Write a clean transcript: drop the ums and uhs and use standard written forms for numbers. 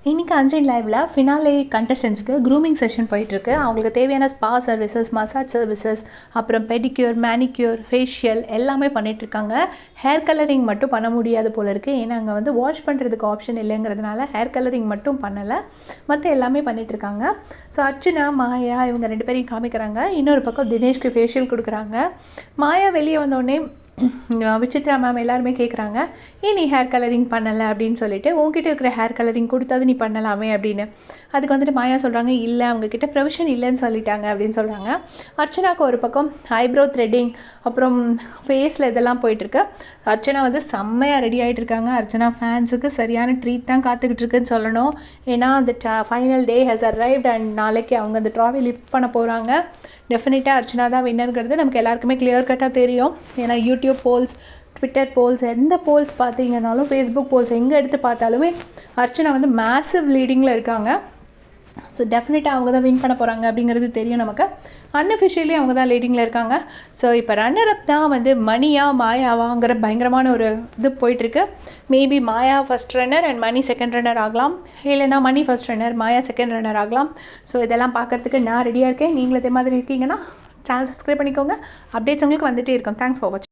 இன்றைக்கி அன்சைன் லைவில் finale கண்டஸ்டன்ஸ்க்கு grooming session போயிட்டுருக்கு. அவங்களுக்கு தேவையான ஸ்பா சர்வீசஸ், மசாஜ் சர்வீசஸ், அப்புறம் பெடிக்யூர், மேனிக்யூர், ஃபேஷியல் எல்லாமே பண்ணிகிட்ருக்காங்க. ஹேர் கலரிங் மட்டும் பண்ண முடியாது போல இருக்குது. ஏன்னா அங்கே வந்து வாஷ் பண்ணுறதுக்கு ஆப்ஷன் இல்லைங்கிறதுனால ஹேர் கலரிங் மட்டும் பண்ணலை, மற்ற எல்லாமே பண்ணிகிட்ருக்காங்க. ஸோ அர்ச்சனா, மாயா இவங்க 2 பேரையும் காமிக்கிறாங்க. இன்னொரு பக்கம் தினேஷ்க்கு ஃபேஷியல் கொடுக்குறாங்க. மாயா வெளியே வந்தோடனே விசித்ரா மேம் எல்லாருமே கேட்குறாங்க, ஏன் நீ ஹேர் கலரிங் பண்ணலை அப்படின்னு சொல்லிட்டு, உங்ககிட்ட இருக்கிற ஹேர் கலரிங் கொடுத்தாது நீ பண்ணலாமே அப்படின்னு. அதுக்கு வந்துட்டு மாயா சொல்கிறாங்க, இல்லை அவங்கக்கிட்ட ப்ரொவிஷன் இல்லைன்னு சொல்லிட்டாங்க அப்படின்னு சொல்கிறாங்க. அர்ச்சனாவுக்கு ஒரு பக்கம் ஐப்ரோ த்ரெட்டிங், அப்புறம் ஃபேஸில் இதெல்லாம் போயிட்டுருக்கு. அர்ச்சனா வந்து செம்மையாக ரெடி ஆகிட்டு இருக்காங்க. அர்ச்சனா ஃபேன்ஸுக்கு சரியான ட்ரீட் தான் காத்துக்கிட்டு இருக்குன்னு சொல்லணும். ஏன்னா அந்த final day has arrived and நாளைக்கு அவங்க அந்த ட்ராஃபி லிஃப்ட் பண்ண போகிறாங்க. டெஃபினட்டாக அர்ச்சனா தான் வின்னருங்கிறது நமக்கு எல்லாருக்குமே கிளியர் கட்டாக தெரியும். ஏன்னா யூடியூப் போல்ஸ், ட்விட்டர் போல்ஸ், எந்த போல்ஸ் பார்த்தீங்கன்னாலும், ஃபேஸ்புக் போல்ஸ் எங்கே எடுத்து பார்த்தாலுமே அர்ச்சனா வந்து மேசிவ் லீடிங்கில் இருக்காங்க. ஸோ டெஃபினட்டாக அவங்க தான் வின் பண்ண போகிறாங்க அப்படிங்கிறது தெரியும் நமக்கு. அன்அஃபிஷியலி அவங்க தான் லீடிங்கில் இருக்காங்க. ஸோ இப்போ ரன்னர் அப் தான் வந்து மணியா மாயாவாங்கிற பயங்கரமான ஒரு இது போயிட்டுருக்கு. Maybe Maya first runner and Mani second runner ஆகலாம், இல்லைனா Mani first runner Maya second runner ஆகலாம். ஸோ இதெல்லாம் பார்க்குறதுக்கு நான் ரெடியாக இருக்கேன். நீங்களும் இதே மாதிரி இருக்கீங்கன்னா சேனல் சப்ஸ்கிரைப் பண்ணிக்கோங்க. அப்டேட்ஸ் உங்களுக்கு வந்துகிட்டே இருக்கும். தேங்க்ஸ் ஃபார் வாட்சிங்.